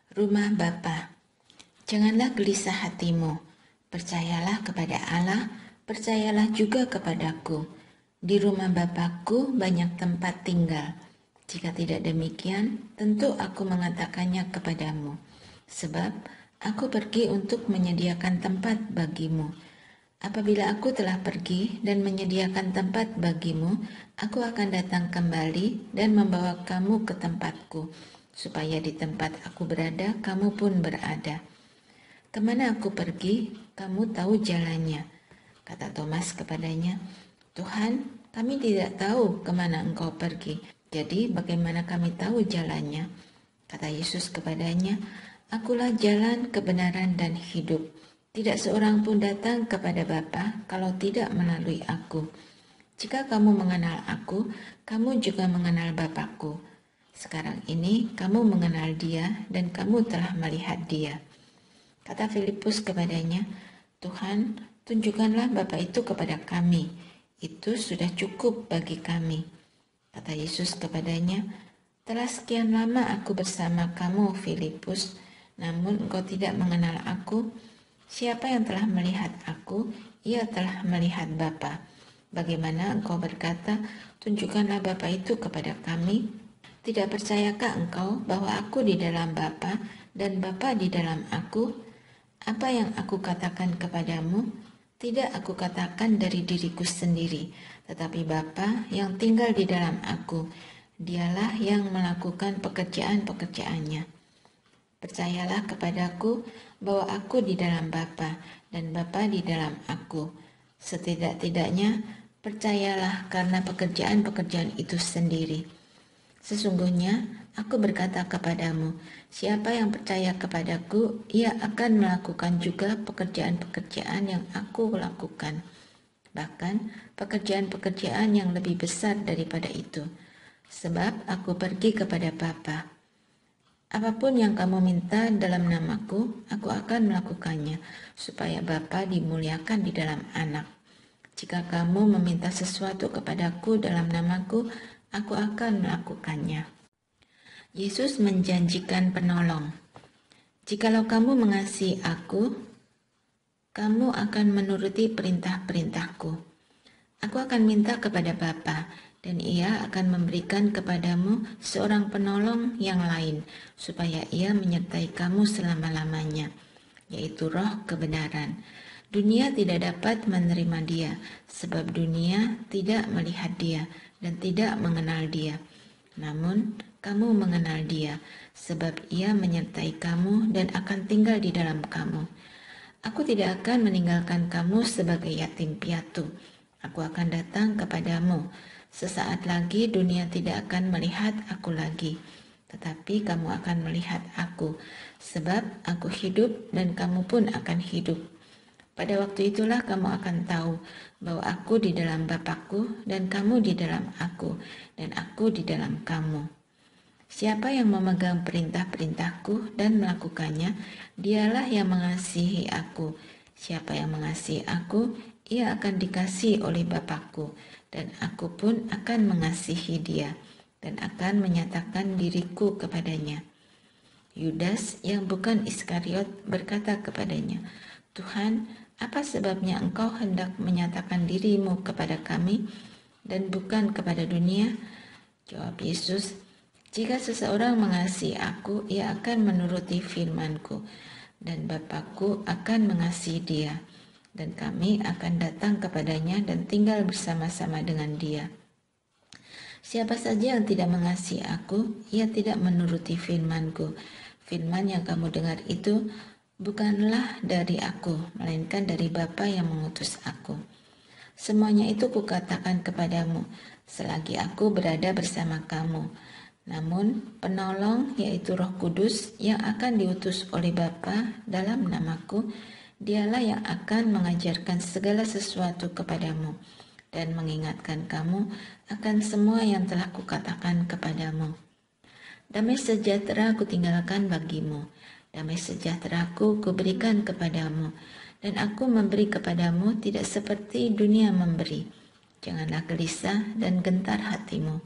Rumah Bapa. Janganlah gelisah hatimu, percayalah kepada Allah, percayalah juga kepadaku. Di rumah Bapakku banyak tempat tinggal. Jika tidak demikian, tentu aku mengatakannya kepadamu. Sebab aku pergi untuk menyediakan tempat bagimu. Apabila aku telah pergi dan menyediakan tempat bagimu, aku akan datang kembali dan membawa kamu ke tempatku, supaya di tempat aku berada, kamu pun berada. Kemana aku pergi, kamu tahu jalannya. Kata Thomas kepadanya, Tuhan, kami tidak tahu kemana engkau pergi. Jadi bagaimana kami tahu jalannya? Kata Yesus kepadanya, Akulah jalan, kebenaran, dan hidup. Tidak seorang pun datang kepada Bapa kalau tidak melalui aku. Jika kamu mengenal aku, kamu juga mengenal Bapakku. Sekarang ini kamu mengenal Dia dan kamu telah melihat Dia. Kata Filipus kepadanya, Tuhan, tunjukkanlah Bapa itu kepada kami. Itu sudah cukup bagi kami. Kata Yesus kepadanya, telah sekian lama aku bersama kamu, Filipus, namun engkau tidak mengenal aku. Siapa yang telah melihat aku, ia telah melihat Bapa. Bagaimana engkau berkata, tunjukkanlah Bapa itu kepada kami? Tidak percayakah engkau bahwa aku di dalam Bapa dan Bapa di dalam aku? Apa yang aku katakan kepadamu, tidak aku katakan dari diriku sendiri, tetapi Bapa yang tinggal di dalam aku, Dialah yang melakukan pekerjaan-pekerjaannya. Percayalah kepadaku bahwa aku di dalam Bapa dan Bapa di dalam aku. Setidak-tidaknya percayalah karena pekerjaan-pekerjaan itu sendiri. Sesungguhnya aku berkata kepadamu, siapa yang percaya kepadaku, ia akan melakukan juga pekerjaan-pekerjaan yang aku lakukan. Bahkan pekerjaan-pekerjaan yang lebih besar daripada itu. Sebab aku pergi kepada Bapa. Apapun yang kamu minta dalam namaku, aku akan melakukannya, supaya Bapa dimuliakan di dalam Anak. Jika kamu meminta sesuatu kepadaku dalam namaku, aku akan melakukannya. Yesus menjanjikan penolong. Jikalau kamu mengasihi aku, kamu akan menuruti perintah-perintahku. Aku akan minta kepada Bapa, dan ia akan memberikan kepadamu seorang penolong yang lain, supaya ia menyertai kamu selama-lamanya, yaitu Roh kebenaran. Dunia tidak dapat menerima dia, sebab dunia tidak melihat dia dan tidak mengenal dia. Namun kamu mengenal dia, sebab ia menyertai kamu dan akan tinggal di dalam kamu. Aku tidak akan meninggalkan kamu sebagai yatim piatu. Aku akan datang kepadamu. Sesaat lagi dunia tidak akan melihat aku lagi, tetapi kamu akan melihat aku, sebab aku hidup dan kamu pun akan hidup. Pada waktu itulah kamu akan tahu bahwa aku di dalam Bapakku dan kamu di dalam aku dan aku di dalam kamu. Siapa yang memegang perintah-perintahku dan melakukannya, dialah yang mengasihi aku. Siapa yang mengasihi aku, ia akan dikasihi oleh Bapakku, dan aku pun akan mengasihi dia, dan akan menyatakan diriku kepadanya. Yudas yang bukan Iskariot berkata kepadanya, Tuhan, apa sebabnya engkau hendak menyatakan dirimu kepada kami dan bukan kepada dunia? Jawab Yesus, jika seseorang mengasihi aku, ia akan menuruti firman-Ku, dan Bapakku akan mengasihi dia, dan kami akan datang kepadanya dan tinggal bersama-sama dengan dia. Siapa saja yang tidak mengasihi aku, ia tidak menuruti firman-Ku. Firman yang kamu dengar itu bukanlah dari aku, melainkan dari Bapa yang mengutus aku. Semuanya itu kukatakan kepadamu, selagi aku berada bersama kamu. Namun penolong, yaitu Roh Kudus yang akan diutus oleh Bapa dalam namaku, dialah yang akan mengajarkan segala sesuatu kepadamu dan mengingatkan kamu akan semua yang telah kukatakan kepadamu. Damai sejahtera kutinggalkan bagimu, damai sejahteraku kuberikan kepadamu, dan aku memberi kepadamu tidak seperti dunia memberi. Janganlah gelisah dan gentar hatimu.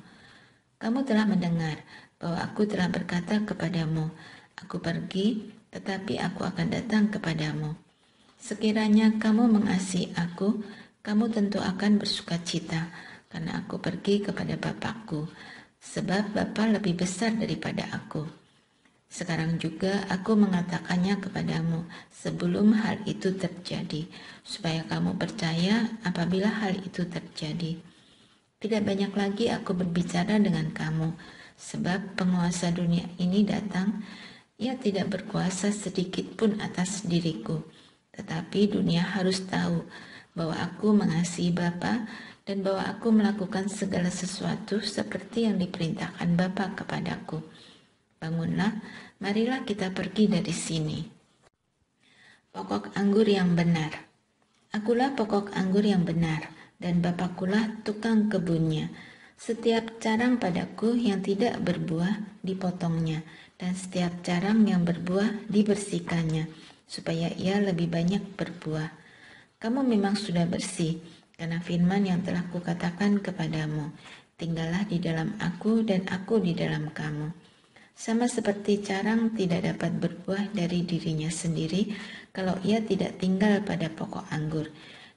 Kamu telah mendengar bahwa aku telah berkata kepadamu, Aku pergi, tetapi aku akan datang kepadamu. Sekiranya kamu mengasihi aku, kamu tentu akan bersukacita, karena aku pergi kepada Bapakku, sebab Bapa lebih besar daripada aku. Sekarang juga aku mengatakannya kepadamu sebelum hal itu terjadi, supaya kamu percaya apabila hal itu terjadi. Tidak banyak lagi aku berbicara dengan kamu, sebab penguasa dunia ini datang, ia tidak berkuasa sedikit pun atas diriku. Tetapi dunia harus tahu bahwa aku mengasihi Bapa dan bahwa aku melakukan segala sesuatu seperti yang diperintahkan Bapa kepadaku. Bangunlah, marilah kita pergi dari sini. Pokok anggur yang benar. Akulah pokok anggur yang benar, dan Bapakkulah tukang kebunnya. Setiap carang padaku yang tidak berbuah dipotongnya, dan setiap carang yang berbuah dibersihkannya, supaya ia lebih banyak berbuah. Kamu memang sudah bersih, karena firman yang telah kukatakan kepadamu. Tinggallah di dalam aku dan aku di dalam kamu. Sama seperti carang tidak dapat berbuah dari dirinya sendiri kalau ia tidak tinggal pada pokok anggur.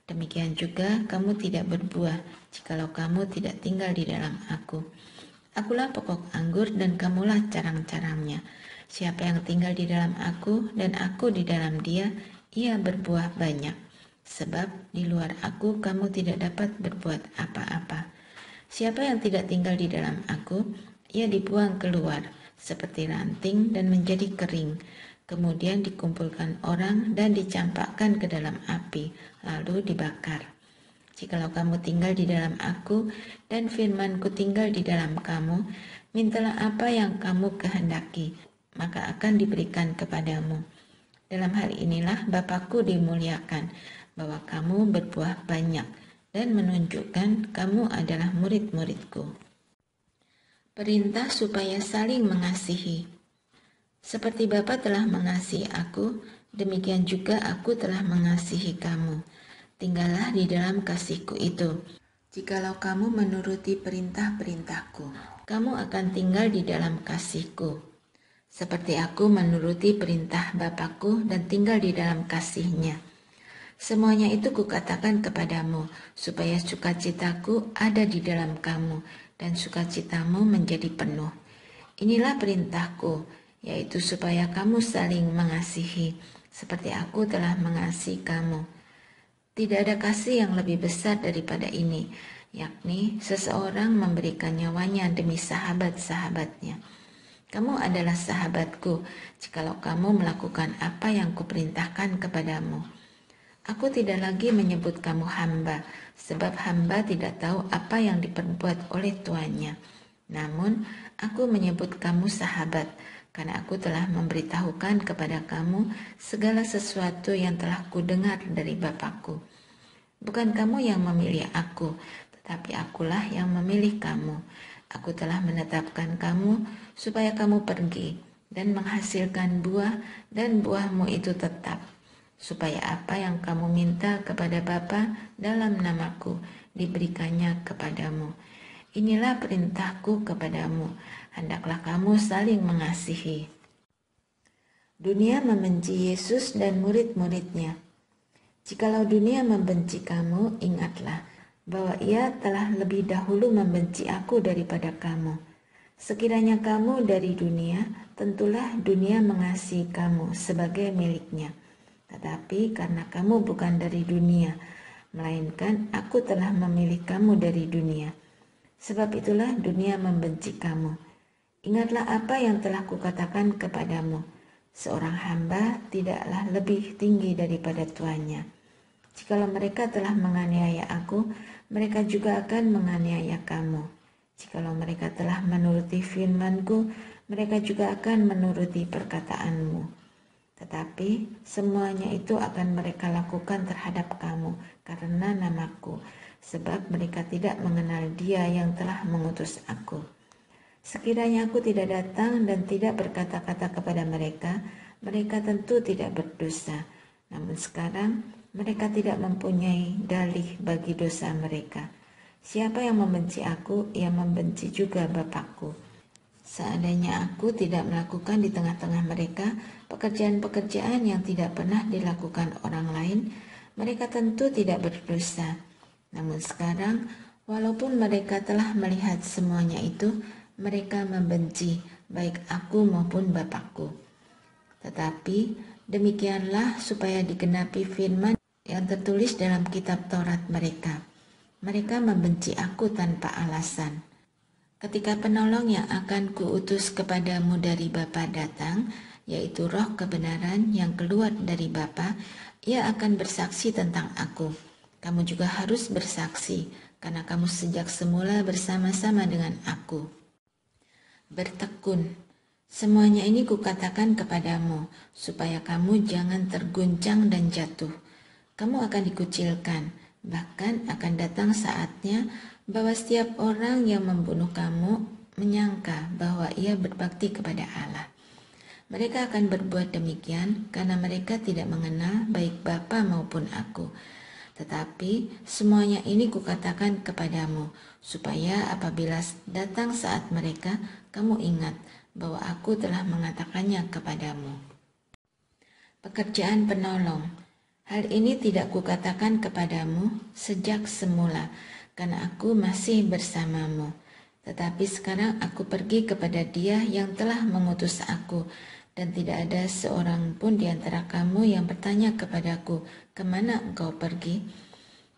Demikian juga kamu tidak berbuah jikalau kamu tidak tinggal di dalam aku. Akulah pokok anggur dan kamulah carang-carangnya. Siapa yang tinggal di dalam aku dan aku di dalam dia, ia berbuah banyak. Sebab di luar aku kamu tidak dapat berbuat apa-apa. Siapa yang tidak tinggal di dalam aku, ia dibuang keluar seperti ranting dan menjadi kering, kemudian dikumpulkan orang dan dicampakkan ke dalam api, lalu dibakar. Jikalau kamu tinggal di dalam aku dan firman-Ku tinggal di dalam kamu, mintalah apa yang kamu kehendaki, maka akan diberikan kepadamu. Dalam hal inilah Bapa-Ku dimuliakan, bahwa kamu berbuah banyak dan menunjukkan kamu adalah murid-murid-Ku. Perintah supaya saling mengasihi. Seperti Bapa telah mengasihi aku, demikian juga aku telah mengasihi kamu. Tinggallah di dalam kasih-Ku itu. Jikalau kamu menuruti perintah-perintah-Ku, kamu akan tinggal di dalam kasih-Ku. Seperti aku menuruti perintah Bapa-Ku dan tinggal di dalam kasih-Nya. Semuanya itu kukatakan kepadamu, supaya sukacitaku ada di dalam kamu, dan sukacitamu menjadi penuh. Inilah perintahku, yaitu supaya kamu saling mengasihi, seperti aku telah mengasihi kamu. Tidak ada kasih yang lebih besar daripada ini, yakni seseorang memberikan nyawanya demi sahabat-sahabatnya. Kamu adalah sahabatku, jikalau kamu melakukan apa yang kuperintahkan kepadamu. Aku tidak lagi menyebut kamu hamba, sebab hamba tidak tahu apa yang diperbuat oleh tuannya. Namun, aku menyebut kamu sahabat, karena aku telah memberitahukan kepada kamu segala sesuatu yang telah kudengar dari Bapakku. Bukan kamu yang memilih aku, tetapi akulah yang memilih kamu. Aku telah menetapkan kamu supaya kamu pergi dan menghasilkan buah, dan buahmu itu tetap, supaya apa yang kamu minta kepada Bapa dalam namaku diberikannya kepadamu. Inilah perintahku kepadamu, hendaklah kamu saling mengasihi. Dunia membenci Yesus dan murid-muridnya. Jikalau dunia membenci kamu, ingatlah bahwa ia telah lebih dahulu membenci aku daripada kamu. Sekiranya kamu dari dunia, tentulah dunia mengasihi kamu sebagai miliknya. Tetapi karena kamu bukan dari dunia, melainkan aku telah memilih kamu dari dunia. Sebab itulah dunia membenci kamu. Ingatlah apa yang telah kukatakan kepadamu. Seorang hamba tidaklah lebih tinggi daripada tuannya. Jikalau mereka telah menganiaya aku, mereka juga akan menganiaya kamu. Jikalau mereka telah menuruti firman-Ku, mereka juga akan menuruti perkataanmu. Tetapi semuanya itu akan mereka lakukan terhadap kamu karena namaku, sebab mereka tidak mengenal Dia yang telah mengutus aku. Sekiranya aku tidak datang dan tidak berkata-kata kepada mereka, mereka tentu tidak berdosa. Namun sekarang mereka tidak mempunyai dalih bagi dosa mereka. Siapa yang membenci aku, ia membenci juga Bapakku. Seandainya aku tidak melakukan di tengah-tengah mereka pekerjaan-pekerjaan yang tidak pernah dilakukan orang lain, mereka tentu tidak berdosa. Namun sekarang, walaupun mereka telah melihat semuanya itu, mereka membenci baik aku maupun Bapakku. Tetapi demikianlah supaya digenapi firman yang tertulis dalam kitab Taurat mereka. Mereka membenci aku tanpa alasan. Ketika penolong yang akan kuutus kepadamu dari Bapa datang, yaitu roh kebenaran yang keluar dari Bapa, ia akan bersaksi tentang aku. Kamu juga harus bersaksi, karena kamu sejak semula bersama-sama dengan aku. Bertekun, semuanya ini kukatakan kepadamu, supaya kamu jangan terguncang dan jatuh. Kamu akan dikucilkan, bahkan akan datang saatnya bahwa setiap orang yang membunuh kamu menyangka bahwa ia berbakti kepada Allah. Mereka akan berbuat demikian karena mereka tidak mengenal baik Bapa maupun aku. Tetapi semuanya ini kukatakan kepadamu, supaya apabila datang saat mereka, kamu ingat bahwa aku telah mengatakannya kepadamu. Pekerjaan penolong, hal ini tidak kukatakan kepadamu sejak semula, karena aku masih bersamamu. Tetapi sekarang aku pergi kepada Dia yang telah mengutus aku, dan tidak ada seorang pun di antara kamu yang bertanya kepadaku, kemana engkau pergi?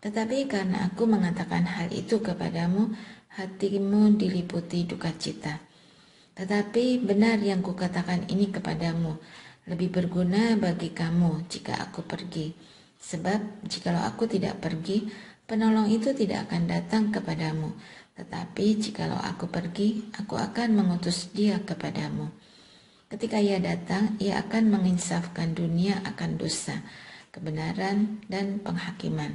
Tetapi karena aku mengatakan hal itu kepadamu, hatimu diliputi duka cita. Tetapi benar yang kukatakan ini kepadamu, lebih berguna bagi kamu jika aku pergi. Sebab jikalau aku tidak pergi, penolong itu tidak akan datang kepadamu. Tetapi jikalau aku pergi, aku akan mengutus Dia kepadamu. Ketika Ia datang, Ia akan menginsafkan dunia akan dosa, kebenaran, dan penghakiman.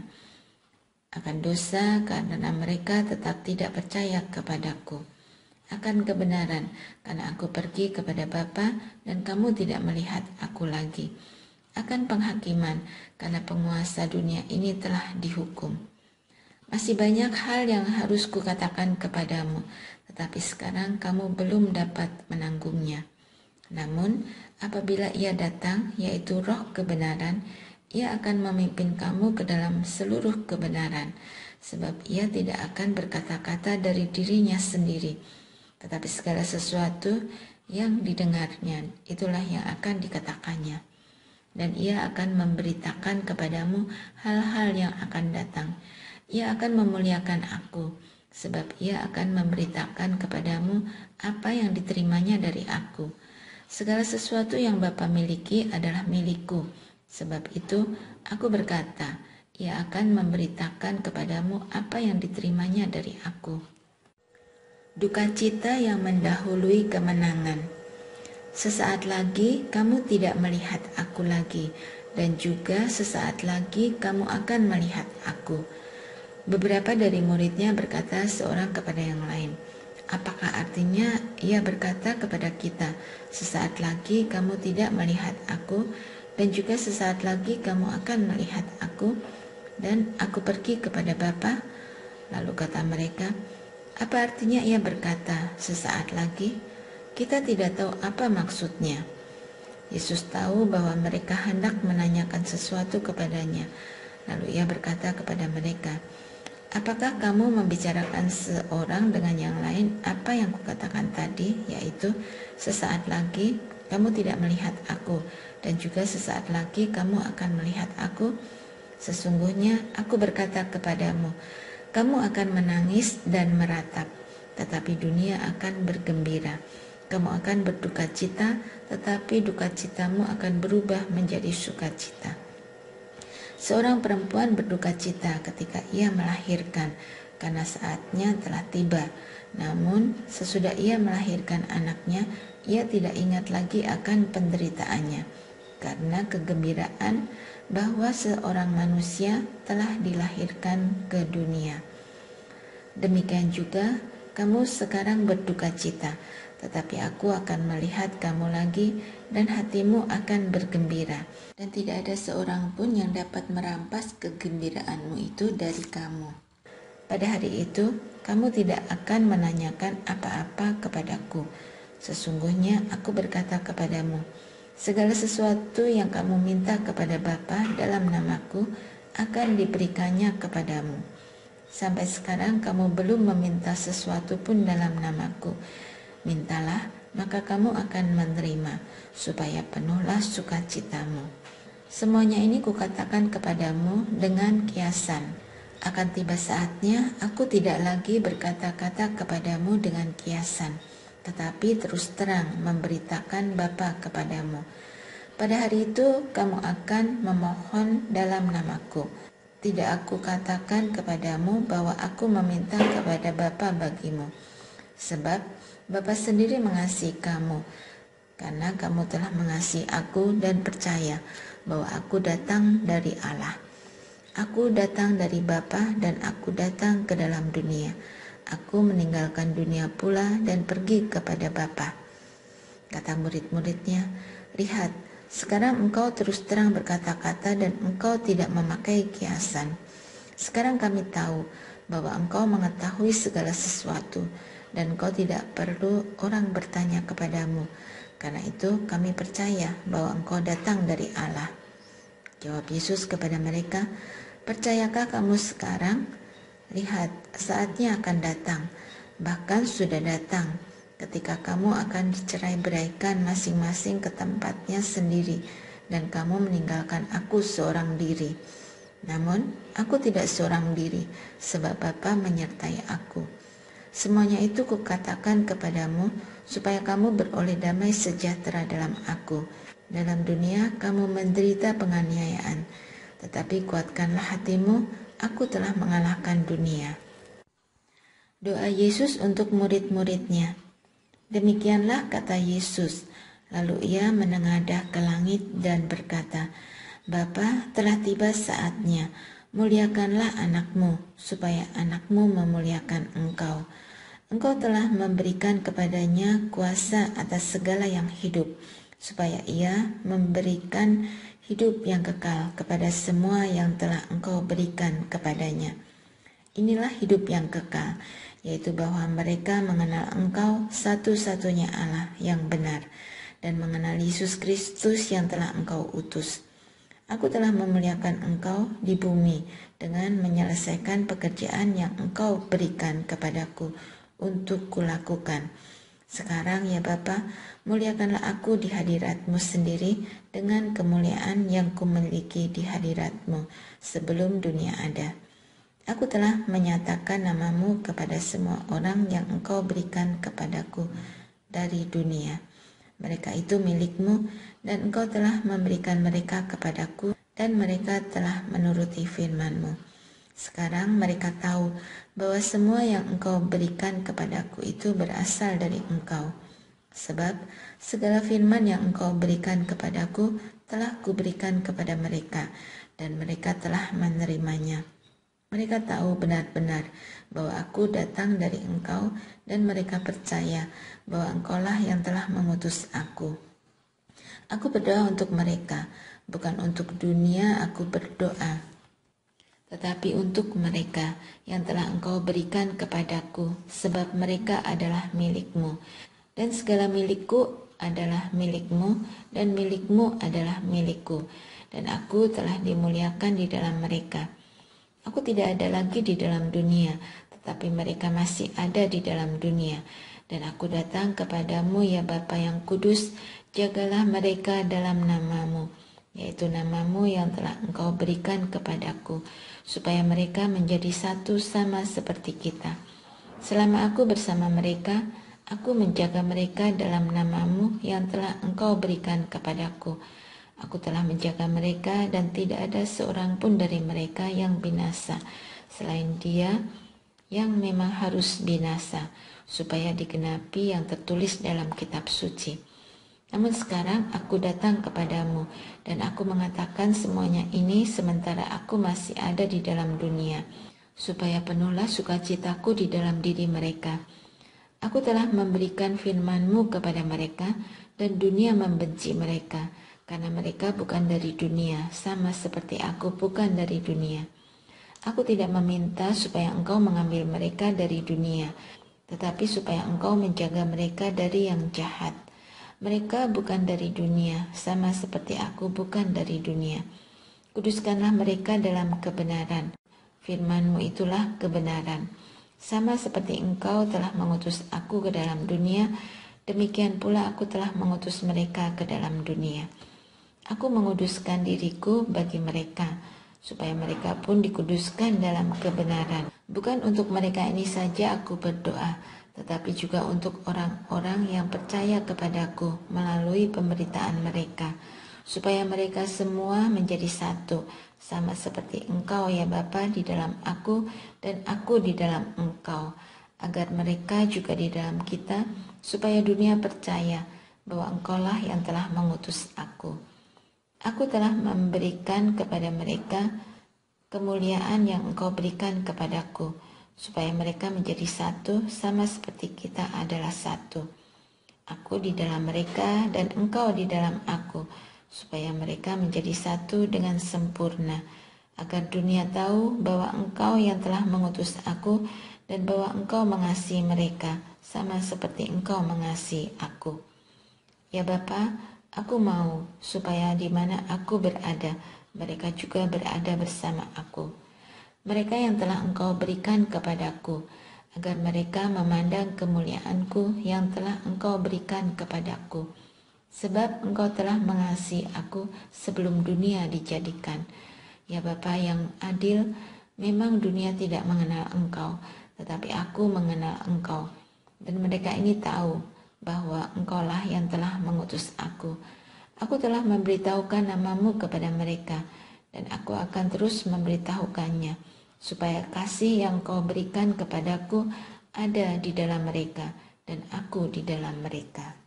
Akan dosa karena mereka tetap tidak percaya kepadaku. Akan kebenaran karena aku pergi kepada Bapa dan kamu tidak melihat aku lagi. Akan penghakiman karena penguasa dunia ini telah dihukum. Masih banyak hal yang harus kukatakan kepadamu, tetapi sekarang kamu belum dapat menanggungnya. Namun, apabila Ia datang, yaitu Roh kebenaran, Ia akan memimpin kamu ke dalam seluruh kebenaran, sebab Ia tidak akan berkata-kata dari dirinya sendiri, tetapi segala sesuatu yang didengarnya, itulah yang akan dikatakannya. Dan Ia akan memberitakan kepadamu hal-hal yang akan datang. Ia akan memuliakan aku, sebab Ia akan memberitakan kepadamu apa yang diterimanya dari aku. Segala sesuatu yang Bapa miliki adalah milikku. Sebab itu aku berkata, Ia akan memberitakan kepadamu apa yang diterimanya dari aku. Duka cita yang mendahului kemenangan. Sesaat lagi kamu tidak melihat aku lagi, dan juga sesaat lagi kamu akan melihat aku. Beberapa dari muridnya berkata seorang kepada yang lain, apakah artinya Ia berkata kepada kita, sesaat lagi kamu tidak melihat aku, dan juga sesaat lagi kamu akan melihat aku, dan aku pergi kepada Bapa? Lalu kata mereka, apa artinya Ia berkata sesaat lagi? Kita tidak tahu apa maksudnya. Yesus tahu bahwa mereka hendak menanyakan sesuatu kepadanya. Lalu Ia berkata kepada mereka, apakah kamu membicarakan seorang dengan yang lain apa yang kukatakan tadi, yaitu sesaat lagi kamu tidak melihat aku, dan juga sesaat lagi kamu akan melihat aku? Sesungguhnya aku berkata kepadamu, kamu akan menangis dan meratap, tetapi dunia akan bergembira. Kamu akan berduka cita, tetapi duka citamu akan berubah menjadi sukacita. Seorang perempuan berduka cita ketika ia melahirkan, karena saatnya telah tiba. Namun sesudah ia melahirkan anaknya, ia tidak ingat lagi akan penderitaannya, karena kegembiraan bahwa seorang manusia telah dilahirkan ke dunia. Demikian juga kamu sekarang berduka cita, tetapi aku akan melihat kamu lagi dan hatimu akan bergembira, dan tidak ada seorang pun yang dapat merampas kegembiraanmu itu dari kamu. Pada hari itu kamu tidak akan menanyakan apa-apa kepadaku. Sesungguhnya aku berkata kepadamu, segala sesuatu yang kamu minta kepada Bapa dalam namaku akan diberikannya kepadamu. Sampai sekarang kamu belum meminta sesuatu pun dalam namaku. Mintalah, maka kamu akan menerima, supaya penuhlah sukacitamu. Semuanya ini kukatakan kepadamu dengan kiasan. Akan tiba saatnya aku tidak lagi berkata-kata kepadamu dengan kiasan, tetapi terus terang memberitakan Bapa kepadamu. Pada hari itu kamu akan memohon dalam namaku. Tidak aku katakan kepadamu bahwa aku meminta kepada Bapa bagimu. Sebab Bapa sendiri mengasihi kamu, karena kamu telah mengasihi aku dan percaya bahwa aku datang dari Allah. Aku datang dari Bapa dan aku datang ke dalam dunia. Aku meninggalkan dunia pula dan pergi kepada Bapa. Kata murid-muridnya, lihat, sekarang engkau terus terang berkata-kata dan engkau tidak memakai kiasan. Sekarang kami tahu bahwa engkau mengetahui segala sesuatu dan engkau tidak perlu orang bertanya kepadamu. Karena itu kami percaya bahwa engkau datang dari Allah. Jawab Yesus kepada mereka, percayakah kamu sekarang? Lihat, saatnya akan datang, bahkan sudah datang, ketika kamu akan dicerai-beraikan masing-masing ke tempatnya sendiri, dan kamu meninggalkan aku seorang diri. Namun, aku tidak seorang diri, sebab Bapa menyertai aku. Semuanya itu kukatakan kepadamu, supaya kamu beroleh damai sejahtera dalam aku. Dalam dunia kamu menderita penganiayaan, tetapi kuatkanlah hatimu, aku telah mengalahkan dunia. Doa Yesus untuk murid-muridnya. Demikianlah kata Yesus. Lalu ia menengadah ke langit dan berkata, Bapa, telah tiba saatnya. Muliakanlah anakmu, supaya anakmu memuliakan engkau. Engkau telah memberikan kepadanya kuasa atas segala yang hidup, supaya ia memberikan hidup yang kekal kepada semua yang telah engkau berikan kepadanya. Inilah hidup yang kekal, yaitu bahwa mereka mengenal engkau satu-satunya Allah yang benar, dan mengenal Yesus Kristus yang telah engkau utus. Aku telah memuliakan engkau di bumi dengan menyelesaikan pekerjaan yang engkau berikan kepadaku untuk kulakukan. Sekarang ya Bapa, muliakanlah aku di hadiratmu sendiri dengan kemuliaan yang kumiliki di hadiratmu sebelum dunia ada. Aku telah menyatakan namamu kepada semua orang yang engkau berikan kepadaku dari dunia. Mereka itu milikmu dan engkau telah memberikan mereka kepadaku dan mereka telah menuruti firman-Mu. Sekarang mereka tahu bahwa semua yang engkau berikan kepadaku itu berasal dari engkau. Sebab segala firman yang engkau berikan kepadaku telah kuberikan kepada mereka, dan mereka telah menerimanya. Mereka tahu benar-benar bahwa aku datang dari engkau, dan mereka percaya bahwa engkaulah yang telah mengutus aku. Aku berdoa untuk mereka, bukan untuk dunia aku berdoa, tetapi untuk mereka yang telah engkau berikan kepadaku, sebab mereka adalah milikmu, dan segala milikku adalah milikmu, dan milikmu adalah milikku, dan aku telah dimuliakan di dalam mereka. Aku tidak ada lagi di dalam dunia, tetapi mereka masih ada di dalam dunia, dan aku datang kepadamu ya Bapa yang kudus, jagalah mereka dalam namamu, yaitu namamu yang telah engkau berikan kepadaku, supaya mereka menjadi satu sama seperti kita. Selama aku bersama mereka, aku menjaga mereka dalam namamu yang telah engkau berikan kepadaku. Aku telah menjaga mereka dan tidak ada seorang pun dari mereka yang binasa, selain dia yang memang harus binasa, supaya digenapi yang tertulis dalam kitab suci. Namun sekarang aku datang kepadamu, dan aku mengatakan semuanya ini sementara aku masih ada di dalam dunia, supaya penuhlah sukacitaku di dalam diri mereka. Aku telah memberikan firman-Mu kepada mereka, dan dunia membenci mereka, karena mereka bukan dari dunia, sama seperti aku bukan dari dunia. Aku tidak meminta supaya engkau mengambil mereka dari dunia, tetapi supaya engkau menjaga mereka dari yang jahat. Mereka bukan dari dunia, sama seperti aku bukan dari dunia. Kuduskanlah mereka dalam kebenaran. Firman-Mu itulah kebenaran. Sama seperti engkau telah mengutus aku ke dalam dunia, demikian pula aku telah mengutus mereka ke dalam dunia. Aku menguduskan diriku bagi mereka, supaya mereka pun dikuduskan dalam kebenaran. Bukan untuk mereka ini saja aku berdoa, tetapi juga untuk orang-orang yang percaya kepadaku melalui pemberitaan mereka, supaya mereka semua menjadi satu, sama seperti engkau ya Bapa di dalam aku dan aku di dalam engkau, agar mereka juga di dalam kita, supaya dunia percaya bahwa engkaulah yang telah mengutus aku. Aku telah memberikan kepada mereka kemuliaan yang engkau berikan kepadaku, supaya mereka menjadi satu sama seperti kita adalah satu. Aku di dalam mereka dan engkau di dalam aku, supaya mereka menjadi satu dengan sempurna, agar dunia tahu bahwa engkau yang telah mengutus aku dan bahwa engkau mengasihi mereka sama seperti engkau mengasihi aku. Ya Bapa, aku mau supaya di mana aku berada, mereka juga berada bersama aku. Mereka yang telah engkau berikan kepadaku, agar mereka memandang kemuliaanku yang telah engkau berikan kepadaku. Sebab engkau telah mengasihi aku sebelum dunia dijadikan. Ya Bapa yang adil, memang dunia tidak mengenal engkau, tetapi aku mengenal engkau. Dan mereka ini tahu bahwa engkaulah yang telah mengutus aku. Aku telah memberitahukan namamu kepada mereka, dan aku akan terus memberitahukannya, supaya kasih yang kau berikan kepadaku ada di dalam mereka, dan aku di dalam mereka.